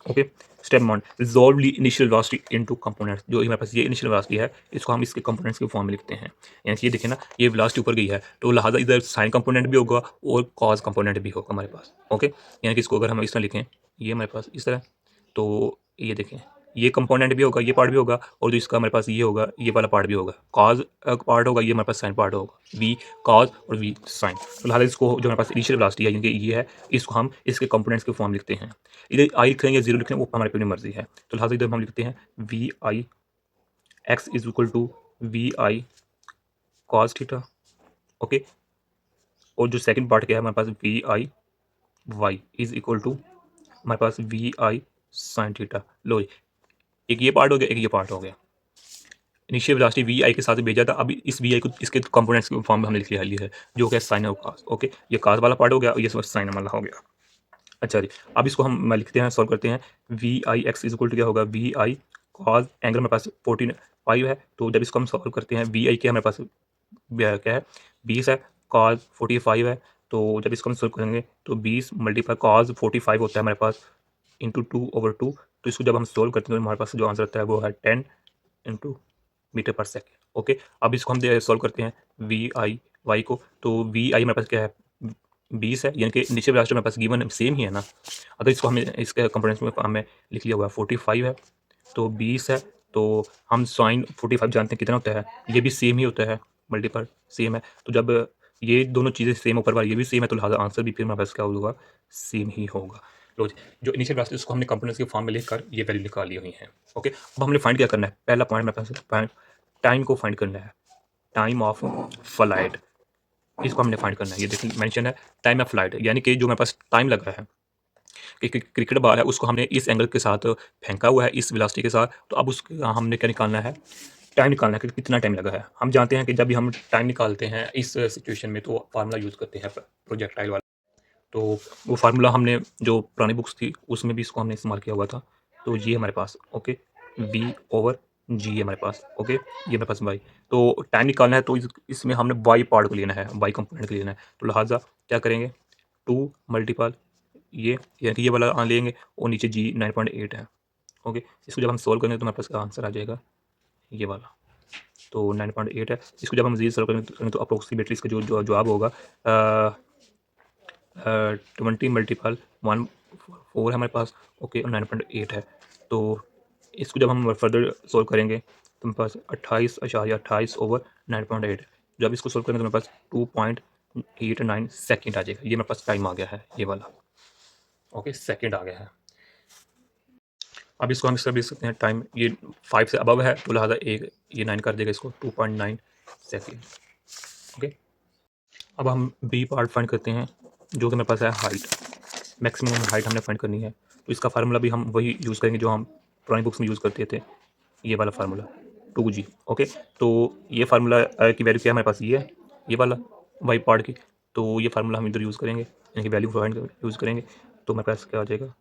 okay. Step 1, resolve the initial velocity into components. जो हमारे पास ये इनिशियल वेलोसिटी है इसको हम इसके कंपोनेंट्स के फॉर्म में लिखते हैं, यानी कि ये देखिए ना, ये वेलोसिटी ऊपर गई है तो लिहाजा इधर साइन कंपोनेंट भी होगा और कॉज कंपोनेंट भी होगा हमारे पास, ओके। यानी कि इसको अगर हम इस तरह लिखें, ये हमारे पास इस तरह, तो ये देखें, ये कंपोनेंट भी होगा, ये पार्ट भी होगा, और जो इसका हमारे पास ये होगा, ये वाला पार्ट भी होगा, कॉज पार्ट होगा, ये हमारे पास साइन पार्ट होगा, वी कॉज और वी साइन। तो लिहाजा इसको जो हमारे पास इनिशियल वेलोसिटी है, यानी कि ये है, इसको हम इसके कंपोनेंट्स के फॉर्म लिखते हैं। इधर आई लिख रहे हैं या 0 लिख रहे हैं वो हमारी अपनी मर्जी है, तो लिहाजा इधर हम लिखते हैं we I x is equal to v i cos theta, okay. और जो सेकंड पार्ट क्या है हमारे पास, v i y is equal to हमारे पास वी आई साइन थीटा। लो, एक ये पार्ट हो गया, एक ये पार्ट हो गया। इनिशियल वेलोसिटी वी आई के साथ भेजा था, अभी इस वी आई को इसके कंपोनेंट्स के फॉर्म में हमने लिख लिया है जो कि साइन और कॉस, ओके। ये कॉस वाला पार्ट हो गया और ये साइन वाला हो गया। अच्छा जी, अब इसको हम लिखते हैं, सॉल्व करते हैं। We I x is equal to क्या होगा, वी आई कॉज एंगल हमारे पास 45 है, तो जब इसको हम सॉल्व करते हैं, वी आई के हमारे पास क्या है, 20 है, कॉज 45 है, तो जब इसको हम सॉल्व करेंगे तो 20 मल्टीप्लाई कॉज 45 होता है हमारे पास इंटू 2/2, तो इसको जब हम सॉल्व करते हैं तो हमारे पास जो आंसर आता है वो है 10 into metre per second, okay. अब इसको हम सॉल्व करते हैं वी आई वाई को, तो वी आई हमारे पास क्या है, 20 है, यानी कि इनिशियल वेलोसिटी हमारे पास गिवन सेम ही है ना। अगर इसको हमें इसके कंपोनेंट्स में हमें लिख लिया हुआ है 45 है, तो 20 है, तो हम साइन 45 जानते हैं कितना होता है, ये भी सेम ही होता है, मल्टीपल सेम है, तो जब ये दोनों चीज़ें सेम ऊपर वाली ये भी सेम है, तो लिहाजा आंसर भी फिर हमारे पास क्या होगा, सेम ही होगा। लो जी, जो इनिशियल वेलोसिटी उसको हमने कंपोनेंट्स के फॉर्म में लिखकर ये वैल्यू निकाल ली हुई है, ओके। अब हमने फाइंड क्या करना है, पहला पॉइंट मेरे पास टाइम को फाइंड करना है, टाइम ऑफ फ्लाइट, इसको हमने फाइंड करना है। ये देखिए मेंशन है टाइम ऑफ फ्लाइट, यानी कि जो मेरे पास टाइम लग रहा है कि क्रिकेट बॉल है उसको हमने इस एंगल के साथ फेंका हुआ है, इस वेलोसिटी के साथ, तो अब उसका हमने क्या निकालना है, टाइम निकालना है कि कितना टाइम लगा है। हम जानते हैं कि जब भी हम टाइम निकालते हैं इस सिचुएशन में तो फार्मूला यूज़ करते हैं प्रोजेक्टाइल वाला। तो वो फार्मूला हमने जो पुरानी बुक्स थी उसमें भी इसको हमने इस्तेमाल किया हुआ था। तो ये हमारे पास ओके V/G है हमारे पास ओके, ये मेरे पास वाई। तो टाइम निकालना है तो इसमें हमने वाई पार्ट को लेना है, वाई कंपोनेंट को लेना है। तो लिहाजा क्या करेंगे 2 मल्टीपल ये यानी कि ये वाला लेंगे और नीचे G 9.8 है ओके। इसको जब हम सोल्व करेंगे तो हमारे पास आंसर आ जाएगा ये वाला। तो 9.8 है। इसको जब हम मज़ीद सोल्व करेंगे तो अप्रोक्सीमेटली इसका जो जवाब होगा 20 मल्टीपल 1/4 है हमारे पास ओके, और 9.8 है। तो इसको जब हम फर्दर सोल्व करेंगे तो हमारे पास 28.28 ओवर 9.8 है। जब इसको सोल्व करेंगे तो हमारे पास 2.89 सेकेंड आ जाएगा। ये मेरे पास टाइम आ गया है ये वाला ओके, सेकेंड आ गया है। अब इसको हम इस तरह देख सकते हैं टाइम ये 5 से अबव है तो लिहाजा एक ये 9 कर देगा इसको 2.9 सेकेंड ओके। अब हम बी पार्ट फाइंड करते हैं जो कि मेरे पास है हाइट, मैक्सिमम हाइट हमने फाइंड करनी है। तो इसका फार्मूला भी हम वही यूज़ करेंगे जो हम पुरानी बुक्स में यूज़ करते थे, ये वाला फार्मूला 2G ओके। तो ये फार्मूला की वैल्यू क्या है हमारे पास, ये वाला वाई पार्ट की। तो ये फार्मूला हम इधर यूज़ करेंगे यानी कि वैल्यू फाइंड यूज़ करेंगे। तो मेरे पास क्या आ जाएगा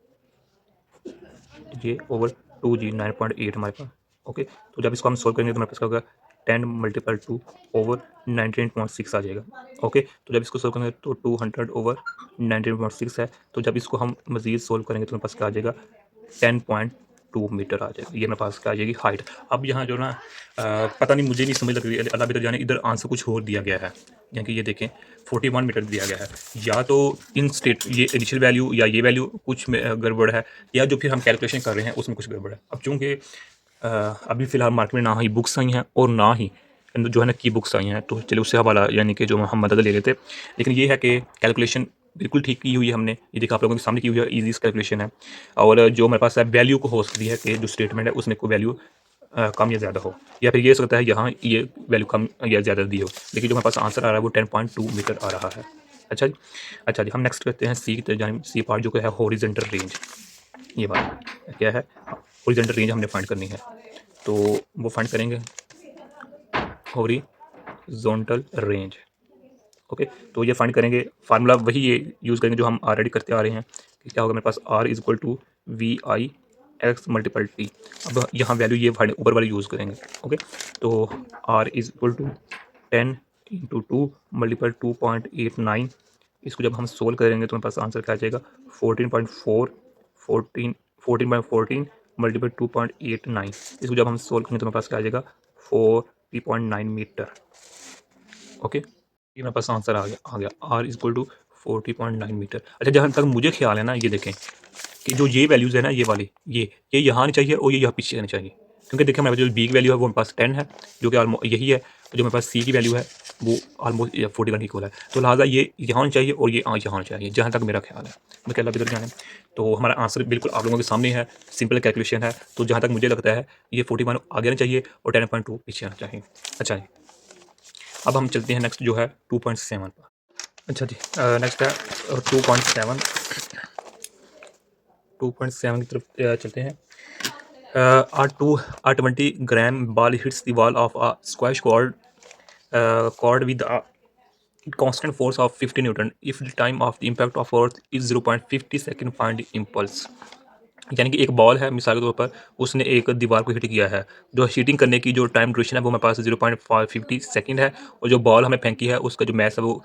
ये ओवर 2G 9.8 हमारे पास ओके। तो जब इसको हम सोल्व करेंगे तो हमारे पास क्या होगा 10 मल्टीपल 2 ओवर 19.6 आ जाएगा ओके। तो जब इसको सोल्व करेंगे तो 200 ओवर 19.6 है। तो जब इसको हम मज़ीद सोल्व करेंगे तो मेरे पास क्या आ जाएगा 10.2 मीटर आ जाएगा। ये मेरे पास क्या आ जाएगी हाइट। अब यहाँ जो ना पता नहीं, मुझे नहीं समझ लग रही है, अल्लाह बेहतर जाने, इधर आंसर कुछ और दिया गया है। यानी कि ये देखें 41 मीटर दिया गया है। या तो इन स्टेट ये इनिशियल वैल्यू या ये वैल्यू कुछ में गड़बड़ है, या जो फिर हम कैलकुलेशन कर रहे हैं उसमें कुछ गड़बड़ है। अब चूँकि अभी फ़िलहाल मार्केट में ना ही बुक्स आई हैं और ना ही जो है ना की बुक्स आई हैं, तो चलिए उससे हवाला यानी कि जो हम मदद ले लेते। लेकिन ये है कि कैलकुलेशन बिल्कुल ठीक की हुई है हमने, ये देखा आप लोगों के सामने की हुई है, ईजी कैलकुलेशन है। और जो मेरे पास है वैल्यू को हो सकती है कि जो स्टेटमेंट है उसमें कोई वैल्यू कम या ज़्यादा हो, या फिर ये हो सकता है यहाँ ये वैल्यू कम या ज़्यादा दी हो, लेकिन जो मेरे पास आंसर आ रहा है वो 10.2 मीटर आ रहा है। अच्छा जी, अच्छा जी, हम नेक्स्ट करते हैं सी पार्ट जो कि है हॉरिजॉन्टल रेंज। ये बात क्या है, हॉरिजॉन्टल रेंज हमने फाइंड करनी है। तो वो फाइंड करेंगे हॉरिजॉन्टल रेंज ओके। तो ये फाइंड करेंगे, फार्मूला वही ये यूज़ करेंगे जो हम ऑलरेडी करते आ रहे हैं कि क्या होगा मेरे पास R is equal to VI/X multiple T। अब यहाँ वैल्यू ये ऊपर वाली यूज़ करेंगे ओके। तो R is equal to 10 into 2 multiple 2.89। इसको जब हम सोल्व करेंगे तो मेरे पास आंसर क्या आ जाएगा 14.14 मल्टीपल 2.89। इसको जब हम सोल्व करेंगे तो मेरे पास क्या आ जाएगा 40.9 मीटर ओके। ये मेरे पास आंसर आ गया R is equal to 40.9 metre. अच्छा, जहाँ तक मुझे ख्याल है ना, ये देखें कि जो ये वैल्यूज़ है ना, ये वाली ये यहाँ आनी चाहिए और ये यहाँ पीछे आनी चाहिए, क्योंकि देखें मेरे पास जो बी की वैल्यू है वो मेरे पास 10 है जो कि ऑलमोस्ट यही है, जो मेरे पास सी की वैल्यू है वो ऑलमोस्ट 41 इक्वल है। तो लिहाजा ये यहाँ आनी चाहिए और ये यहाँ आना चाहिए, जहाँ तक मेरा ख्याल है। मैं क्या बिदर जाने, तो हमारा आंसर बिल्कुल आप लोगों के सामने है, सिंपल कैलकुलेशन है। तो जहाँ तक मुझे लगता है ये 41 आगे आना चाहिए और 10.2 पीछे आना चाहिए। अच्छा जी, अब हम चलते हैं नेक्स्ट जो है 2.7 पर। अच्छा जी, नेक्स्ट है 2.7 की तरफ चलते हैं। A 20 gram ball hits the wall of a squash cord with a constant force of 50 Newton. If the time of the impact of earth is 0.50 second, find the impulse. यानी कि एक बॉल है, मिसाल के तौर पर उसने एक दीवार को हिट किया है, जो हीटिंग करने की जो टाइम ड्यूरेशन है वो मेरे पास 0.50 सेकेंड है, और जो बॉल हमें फेंकी है उसका जो मैस है वो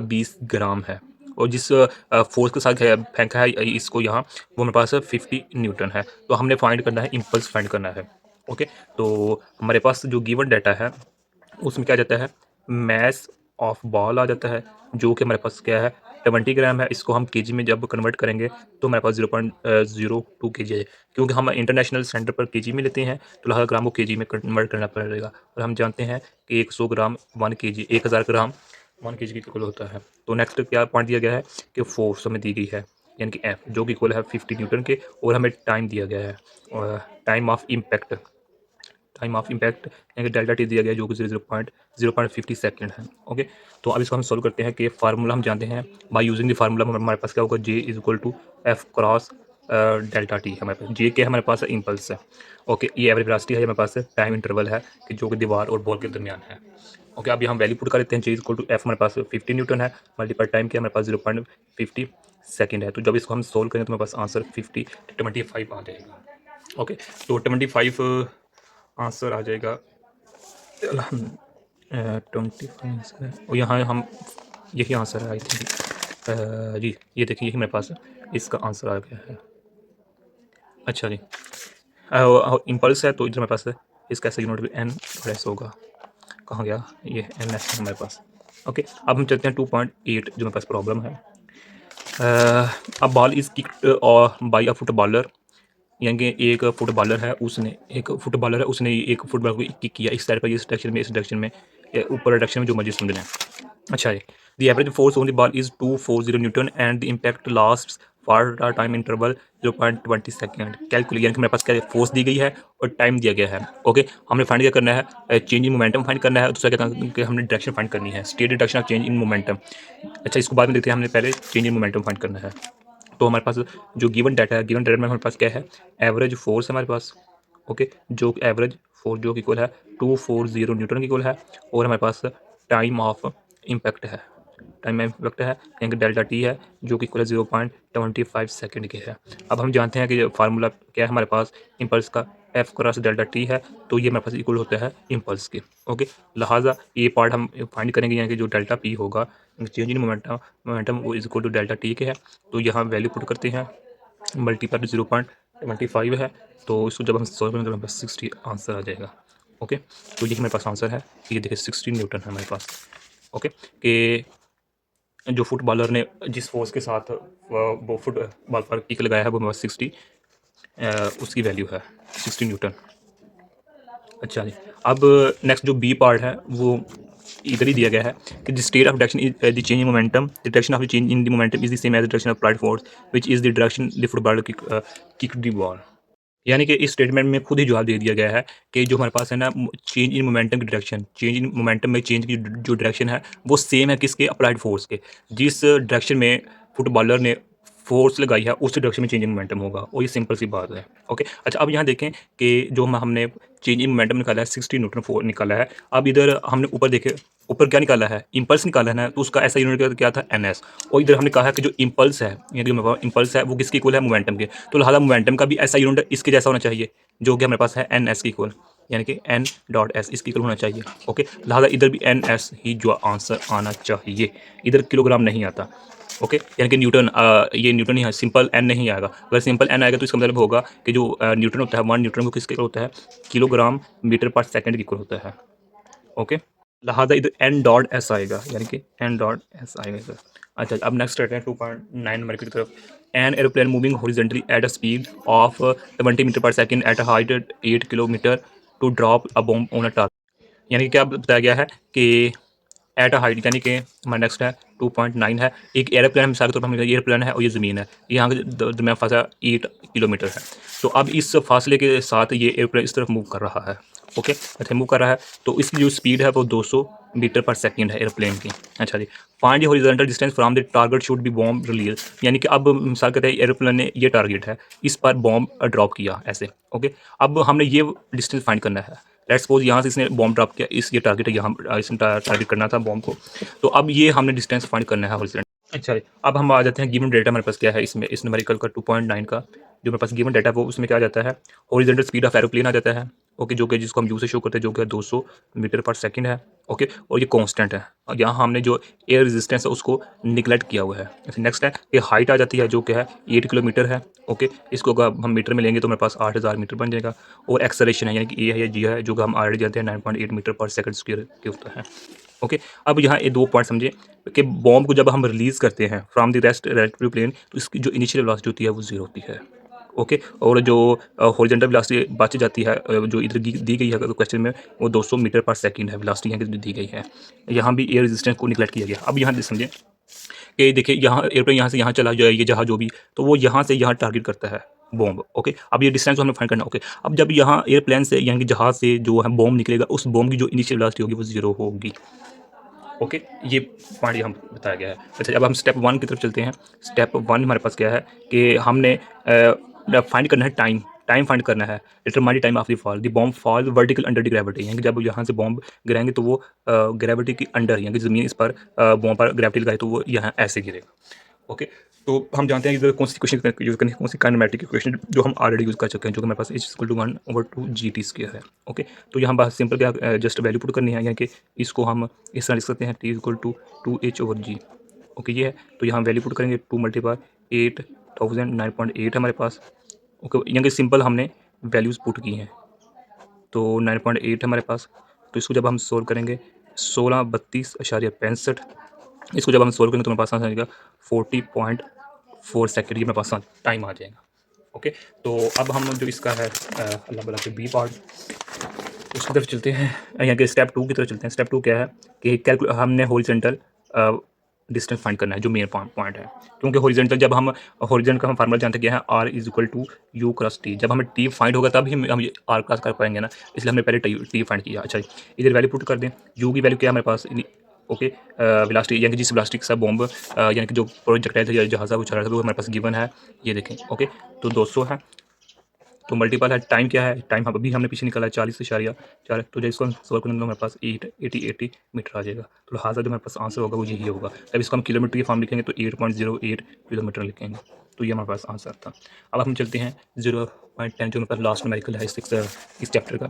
20 ग्राम है, और जिस फोर्स के साथ फेंका है इसको यहाँ वो मेरे पास 50 न्यूटन है। तो हमने फाइंड करना है, इम्पल्स फाइंड करना है ओके। तो हमारे पास जो गिवन डाटा है उसमें क्या जाता है मैस ऑफ बॉल आ जाता है, जो कि हमारे पास क्या है 20 ग्राम है। इसको हम केजी में जब कन्वर्ट करेंगे तो हमारे पास 0.02 केजी है, क्योंकि हम इंटरनेशनल सेंटर पर केजी में लेते हैं तो लिहाजा ग्राम को केजी में कन्वर्ट करना पड़ेगा। और हम जानते हैं कि 100 ग्राम 1 केजी, 1000 ग्राम 1 केजी की इक्वल होता है। तो नेक्स्ट क्या पॉइंट दिया गया है कि फोर्स हमें दी गई है यानी कि एफ, जो कि इक्वल है 50 न्यूटन के, और हमें टाइम दिया गया है टाइम ऑफ इम्पैक्ट यानी कि डेल्टा टी दिया गया है जो कि 0.50 सेकेंड है ओके। तो अब इसको हम सोल्व करते हैं कि फार्मूला हम जानते हैं, बाय यूजिंग द फार्मूला हमारे पास क्या होगा J is equal to F cross delta T है हमारे पास, जे के हमारे पास इम्पल्स है। ओके, ये एवरेज वेलोसिटी है हमारे पास, टाइम इंटरवल है कि जो कि दीवार और बॉल के दरमियान है। ओके, अब हम वैल्यू पुट कर लेते हैं, जे इक्वल टू एफ हमारे पास 50 न्यूटन है, मल्टीपल टाइम के हमारे पास 0.50 सेकेंड है। तो जब इसको हम सोल्व करें तो हमारे पास आंसर 25 आ जाएगा। ओके, तो 25 आंसर आ जाएगा 25 और यहाँ हम यही आंसर है आई थिंक। जी ये देखिए, यही मेरे पास इसका आंसर आ गया है। अच्छा जी, इम्पल्स है तो इधर मेरे पास इसका ऐसा यूनिट भी एन और एस होगा। कहाँ गया ये एन एस है हमारे पास। ओके, अब हम चलते हैं 2.8 जो मेरे पास प्रॉब्लम है। अब ball is kicked bye a footballer, यानी कि एक फुटबॉलर है उसने एक फुटबॉल को किक किया इस साइड पर, इस डायरेक्शन में ऊपर डायरेक्शन में, जो मर्जी समझना है। अच्छा है, the average force on the ball is 240 Newton and the impact last for the time interval 0.20 second. Calculate, यानी कि मेरे पास क्या फोर्स दी गई है और टाइम दिया गया है। ओके, हमने फाइंड क्या करना है, चेंज इन मोमेंटम फाइंड करना है, दूसरा क्या करना है कि हमने डायरेक्शन फाइंड करनी है, state direction of change in momentum. अच्छा, इसको बाद में देखते हैं, हमने पहले चेंज इन मोमेंटम फाइंड करना है। तो हमारे पास जो गिवन डाटा है, गिवन डाटा में हमारे पास क्या है, एवरेज फोर्स है हमारे पास। ओके, जो एवरेज फोर्स जो इक्वल है 240 न्यूटन की इक्वल है, और हमारे पास टाइम ऑफ इम्पैक्ट है, यानी कि डेल्टा टी है, जो कि इक्वल है 0.25 सेकेंड के है। अब हम जानते हैं कि फार्मूला क्या है हमारे पास, इम्पल्स का एफ क्रॉस डेल्टा टी है, तो ये हमारे पास इक्वल होता है इम्पल्स के। ओके, लिहाजा ये पार्ट हम फाइंड करेंगे, यानी कि जो डेल्टा पी होगा, चेंज इन मोमेंटम वो is equal to delta T के है। तो यहाँ वैल्यू पुट करते हैं, मल्टीप्लाई 0.25 है, तो इसको जब हम सॉल्व करेंगे तो हमारे पास 60 आंसर आ जाएगा। ओके, तो ये हमारे पास आंसर है, ये देखिए 60 न्यूटन है हमारे पास। ओके, कि जो फुटबॉलर ने जिस फोर्स के साथ वो फुटबॉल पर किक लगाया है वो मेरे पास 60 उसकी वैल्यू है 60 न्यूटन। अच्छा जी, अब नेक्स्ट जो बी पार्ट है वो इधर ही दिया गया है कि the state of direction is the change in momentum, the direction of the change in the momentum is the same as the direction of applied force which is the direction the footballer kick the ball. यानी कि इस स्टेटमेंट में खुद ही जवाब दे दिया गया है कि जो हमारे पास है ना, चेंज इन मोमेंटम की डायरेक्शन, चेंज इन मोमेंटम में चेंज की जो डायरेक्शन है वो सेम है किसके, अप्लाइड फोर्स के। जिस डायरेक्शन में फुटबॉलर ने फोर्स लगाई है उस डायरेक्शन में चेंज इन मोमेंटम होगा, और ये सिंपल सी बात है। ओके, अच्छा, अब यहाँ देखें कि जो हमने चेंज इन मोमेंटम निकाला है 60 न्यूटन फोर्स निकाला है। अब इधर हमने ऊपर देखे, ऊपर क्या निकाला है, इम्पल्स निकाला है ना, तो उसका ऐसा यूनिट क्या था, एन एस। और इधर हमने कहा है कि जो इम्पल्स है, यानी कि इम्पल्स है वो किसकी इक्वल है, मोमेंटम के। तो लिहाजा मोमेंटम का भी ऐसा यूनिट इसके जैसा होना चाहिए, जो कि हमारे पास है एन एस की इक्वल, यानी कि एन डॉट एस इसकी इक्वल होना चाहिए। ओके, लिहाजा इधर भी एन एस ही जो आंसर आना चाहिए, इधर किलोग्राम नहीं आता। ओके, यानी कि न्यूटन, ये न्यूटन ही है, सिंपल एन नहीं आएगा। अगर सिंपल एन आएगा तो इसका मतलब होगा कि जो न्यूटन होता है 1 न्यूटन को किसके इक्वल होता है, किलोग्राम मीटर पर सेकंड के इक्वल होता है। ओके, लिहाजा इधर एन डॉट एस आएगा, यानी कि एन डॉट एस आएगा इधर। अच्छा, अब नेक्स्ट रहते हैं 2.9 नंबर की तरफ। An aeroplane moving horizontally at a speed of 20 metre per second at a height 8 kilometre to drop a bomb on a target. यानी कि क्या बताया गया है कि एट अ हाइट, यानी कि हमारा नेक्स्ट है 2.9 है, एक एरोप्लेन मिसाल के तौर पर हमें एयरप्लेन है और ये ज़मीन है, यहाँ के दरमियान फासला 8 किलोमीटर है। तो अब इस फासले के साथ ये एयरप्लेन इस तरफ मूव कर रहा है। ओके, अच्छा, मूव कर रहा है, तो इसकी जो स्पीड है वो 200 मीटर पर सेकंड है एयरप्लेन की। अच्छा जी, find the horizontal distance from the target should be bomb release, यानी कि अब मिसाल कहते हैं एयरप्लेन ने ये टारगेट है, इस पर बॉम्ब ड्रॉप किया ऐसे। ओके, अब हमने ये डिस्टेंस फाइंड करना है। लेट्स सपोज यहाँ से इसने बॉम्ब ड्रॉप किया, इस ये टारगेट है, यहाँ इसने टारगेट करना था बॉम्ब को, तो अब ये हमने डिस्टेंस फाइंड करना है हॉरिजॉन्टल। अच्छा, अब हम आ जाते हैं गिवन डेटा हमारे पास क्या है इसमें, इस न्यूमेरिकल का 2.9 का जो मेरे पास गिवन डेटा है वो उसमें क्या आ जाता है, हॉरिजॉन्टल स्पीड ऑफ एरोप्लेन आ जाता है। ओके, जो कि जिसको हम यू से शो करते हैं, जो कि 200 मीटर पर सेकंड है। ओके, और ये कांस्टेंट है, और यहाँ हमने जो एयर रेजिस्टेंस है उसको निगलेक्ट किया हुआ है। नेक्स्ट है ये हाइट आ जाती है, जो कि है 8 किलोमीटर है। ओके, इसको अगर हम मीटर में लेंगे तो मेरे पास 8000 मीटर बन जाएगा। और एक्सेलरेशन है, यानी कि ए है या जी है, जो कि हम ऑलरेडी जानते हैं 9.8 मीटर पर सेकंड स्क्वायर के होता है। ओके, अब यहाँ ये 2 पॉइंट समझे कि बॉम्ब को जब हम रिलीज़ करते हैं from the rest reactive plane, तो इसकी जो इनिशियल वेलोसिटी होती है वो 0 होती है। ओके, और जो हॉरिजॉन्टल वेलोसिटी बच जाती है, जो इधर दी गई है क्वेश्चन में, वो 200 मीटर पर सेकंड है वेलोसिटी यहाँ की दी गई है। यहाँ भी एयर रेजिस्टेंस को निगलेक्ट किया गया। अब यहाँ समझें कि देखिए, यहाँ एयरप्लेन यहाँ से यहाँ चला जाए, ये जहाज जो भी, तो वो यहाँ से यहाँ टारगेट करता है बॉम्ब। ओके, अब ये डिस्टेंस हमें फाइंड करना। ओके, अब जब यहाँ एयरप्लेन से यानी कि जहाज से जो है बॉम्ब निकलेगा, उस बॉम्ब की जो इनिशियल वेलोसिटी होगी वो 0 होगी। ओके, ये पॉइंट यहाँ बताया गया है। अच्छा, अब हम स्टेप 1 की तरफ चलते हैं। स्टेप 1 हमारे पास क्या है कि हमने फाइंड करना है टाइम फाइंड करना है। Determine the time of the fall, the bomb fall vertical under the gravity, यानी कि जब यहाँ से बॉम्ब गिराएंगे तो वो ग्रेविटी के अंडर, यानी कि ज़मीन इस पर बॉम्ब पर ग्रेविटी लगाए तो वो यहाँ ऐसे गिरेगा। ओके, तो हम जानते हैं इधर कौन सी क्वेश्चन यूज़ करनी है, कौन सी काइनेमेटिक इक्वेशन जो हम ऑलरेडी यूज़ कर चुके हैं, जो कि हमारे पास H=1/2 GT² है। ओके, तो यहाँ बात सिंपल क्या, जस्ट वैल्यू पुट करनी है, यानी कि इसको हम इस तरह लिख सकते हैं T=2H/G। ओके, ये है, तो यहाँ वैल्यू पुट करेंगे 2 × 8009.8 है हमारे पास। ओके, यानी कि सिंपल हमने वैल्यूज़ पुट की हैं, तो 9.8 है हमारे पास। तो इसको जब हम सोल्व करेंगे 1632.65, इसको जब हम सोल्व करेंगे तो हमारे पास आ जाएगा 40.4 सेकेंड, ये मेरे पास टाइम आ जाएगा। ओके, तो अब हम जो इसका है अल्लाह भला के बी पार्ट, उसकी तरफ चलते हैं, यहाँ के स्टेप 2 की तरफ चलते हैं। स्टेप 2 क्या है कि हमने हॉरिजॉन्टल डिस्टेंस फाइंड करना है, जो मेन पॉइंट है, क्योंकि हॉरिजॉन्टल जब हम हॉरिजॉन्टल का हम फार्मूला जानते क्या है, R=U×T। जब हमें T फाइंड होगा तब ही हम ये R क्रॉस कर पाएंगे ना, इसलिए हमने पहले T फाइंड किया। अच्छा, इधर वैल्यू पुट कर दें, U की वैल्यू क्या है हमारे पास। ओके, वेलोसिटी, यानी कि जिस वेलोसिटी के साथ बॉम्ब यानी कि जो प्रोजेक्टाइल था या जहाज़ वो चल रहा था, वो हमारे पास गिवन है, ये देखें। ओके, तो 200 है, तो मल्टीपल है, टाइम क्या है, टाइम अभी हमने पीछे निकाला है 40.4, तो जब इसको हम सोल्व करेंगे तो हमारे पास 80 मीटर आ जाएगा। तो लिहाजा जो हमारे पास आंसर होगा वो यही होगा। जब इसको हम किलोमीटर की फॉर्म लिखेंगे तो 8.08 किलोमीटर लिखेंगे, तो ये हमारे पास आंसर था। अब हम चलते हैं 0.10, जो हमारे पास लास्ट न्यूमेरिकल है इस चैप्टर का।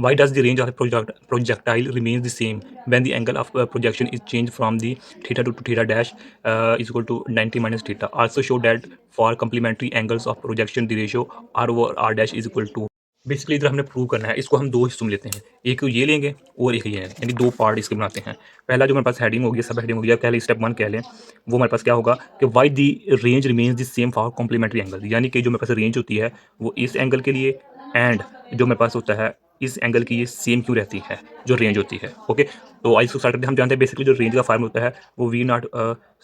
Why does the range of projectile remains the same when the angle of projection is change from the theta to theta dash =90 - theta. Also show that for complementary angles of projection the ratio R/R' =। Basically इधर हमने प्रूव करना है, इसको हम दो हिस्सों में लेते हैं, एक ये लेंगे और एक ये लेंगे, यानी दो पार्ट इसके बनाते हैं। पहला जो हमारे पास हेडिंग होगी, सब हेडिंग होगी, या कह लें स्टेप 1 कह लें, वो हमारे पास क्या होगा कि why the range remains the same for complementary angle, यानी कि जो मेरे पास रेंज होती है वो इस एंगल के लिए एंड जो मेरे पास होता है इस एंगल की, ये सेम क्यों रहती है जो रेंज होती है। ओके, तो आइए इसको स्टार्ट करते हैं। हम जानते हैं बेसिकली जो रेंज का फार्मूला होता है वो V0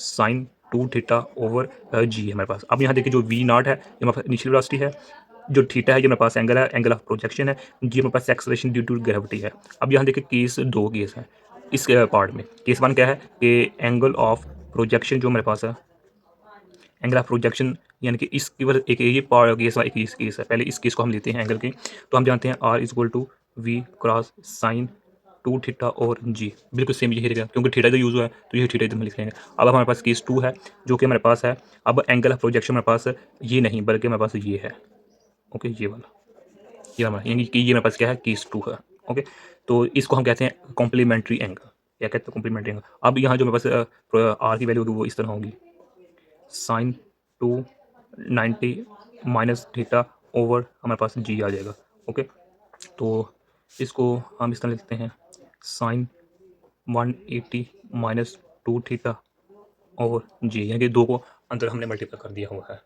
sin 2θ/G है हमारे पास। अब यहाँ देखिए जो V0 है ये हमारे पास इनिशियल वेलोसिटी है, जो थीटा है ये मेरे पास एंगल है, एंगल ऑफ प्रोजेक्शन है, जी मेरे पास एक्सेलरेशन ड्यू टू ग्रेविटी है। अब यहाँ देखिए केस 2 केस है इस पार्ट में। केस 1 क्या है कि एंगल ऑफ प्रोजेक्शन जो मेरे पास है, एंगल ऑफ प्रोजेक्शन, यानी कि इस केवल एक ये पार्ट केस एक केस है। पहले इस केस को हम लेते हैं एंगल की, तो हम जानते हैं R=V×sin 2θ/G, बिल्कुल सेम यही रहेगा, क्योंकि थीटा इधर यूज़ हुआ है तो ये थीटा इधर में लिख लेंगे। अब हमारे पास केस 2 है जो कि हमारे पास है, अब एंगल ऑफ प्रोजेक्शन हमारे पास ये नहीं बल्कि हमारे पास ये है। ओके, ये वाला, ये हमारा, यानी कि ये मेरे पास क्या है, केस 2 है। ओके, तो इसको हम कहते हैं कॉम्प्लीमेंट्री एंगल, क्या कहते हैं, कॉम्प्लीमेंट्री एंगल। अब यहाँ जो मेरे पास आर की वैल्यू होगी वो इस तरह होगी, sin 290 - थीटा ओवर हमारे पास जी आ जाएगा। ओके, तो इसको हम इस तरह लिखते हैं sin 180 - 2θ ओवर जी, यानी कि दो को अंदर हमने मल्टीप्लाई कर दिया हुआ है।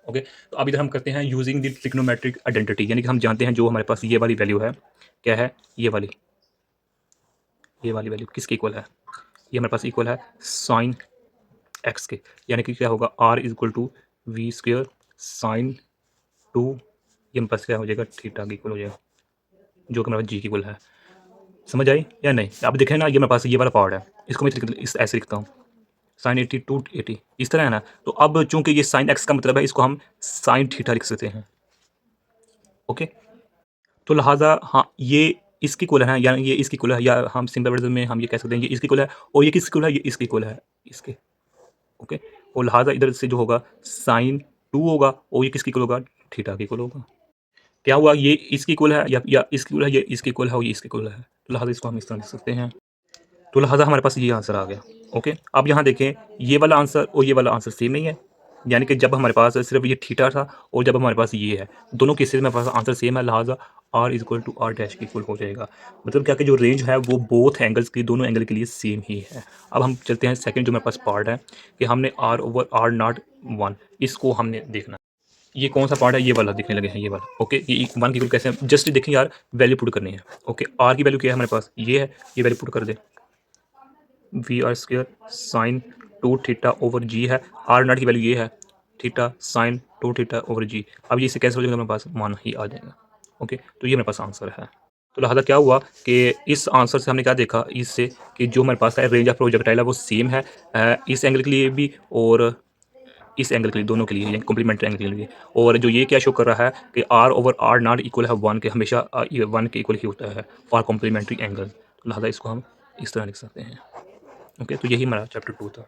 ओके, तो अब इधर हम करते हैं यूजिंग द ट्रिग्नोमेट्रिक आइडेंटिटी, यानी कि हम जानते हैं जो हमारे पास ये वाली वैल्यू है, क्या है, ये वाली वैल्यू किसके इक्वल है, ये हमारे पास इक्वल है साइन एक्स के, यानी कि क्या होगा R=V² sin 2, ये मेरे पास क्या हो जाएगा, थीटा के इक्वल हो जाएगा, जो कि मेरे पास जी के इक्वल है। समझ आई या नहीं? अब देखें ना, ये मेरे पास ये वाला पार्ट है, इसको मैं इस ऐसे लिखता हूँ sin 80 280, इस तरह है ना। तो अब चूंकि ये साइन एक्स का मतलब है, इसको हम साइन थीटा लिख सकते हैं। ओके, तो लिहाजा हाँ, ये इसकी इक्वल है, यानी ये इसकी इक्वल है, या हम सिंपल वर्ड में हम ये कह सकते हैं ये इसकी इक्वल है, और ये किसकी इक्वल है, ये इसकी इक्वल है, इसके। ओके, और लिहाजा इधर से जो होगा साइन 2 होगा, और ये किसकी इक्वल होगा, थीटा के इक्वल होगा। क्या हुआ, ये इसकी इक्वल है, या इसकी इक्वल है, ये इसकी इक्वल है, और ये इसकी इक्वल है, तो लिहाजा इसको हम इस तरह लिख सकते हैं। तो लिहाजा हमारे पास ये आंसर आ गया। ओके, अब यहाँ देखें, ये वाला आंसर और ये वाला आंसर सेम नहीं है, यानी कि जब हमारे पास सिर्फ ये थीटा था और जब हमारे पास ये है, दोनों केसेस में हमारे पास आंसर सेम है, लिहाजा R=R' के इक्वल हो जाएगा। मतलब क्या कि जो रेंज है वो बोथ एंगल्स की, दोनों एंगल के लिए सेम ही है। अब हम चलते हैं सेकंड जो मेरे पास पार्ट है कि हमने R/R0 इसको हमने देखना। ये कौन सा पार्ट है, ये वाला दिखने लगे हैं, ये वाला। ओके, ये 1 की इक्वल कैसे, जस्ट देखें यार, वैल्यू पुट करनी है। ओके, R की वैल्यू क्या है हमारे पास, ये है, ये वैल्यू पुट कर दे, VR² sin 2θ/G है, R0 की वैल्यू ये है, थीटा sin 2θ/G। अब ये इसे कैंसिल हो जाएगा, मेरे पास मान ही आ जाएगा। ओके, तो ये मेरे पास आंसर है। तो लिहाजा क्या हुआ कि इस आंसर से हमने क्या देखा, इससे कि जो हमारे पास है रेंज ऑफ प्रोजेक्टाइल है वो सेम है इस एंगल के लिए भी और इस एंगल के लिए, दोनों के लिए, यानी कॉम्प्लीमेंट्री एंगल के लिए। और जो ये क्या शो कर रहा है कि R over R not equal है 1 के, हमेशा ये 1 के इक्वल ही होता है फॉर कॉम्प्लीमेंट्री एंगल। लिहाजा इसको हम इस तरह लिख सकते हैं। ओके, तो यही हमारा चैप्टर 2 था।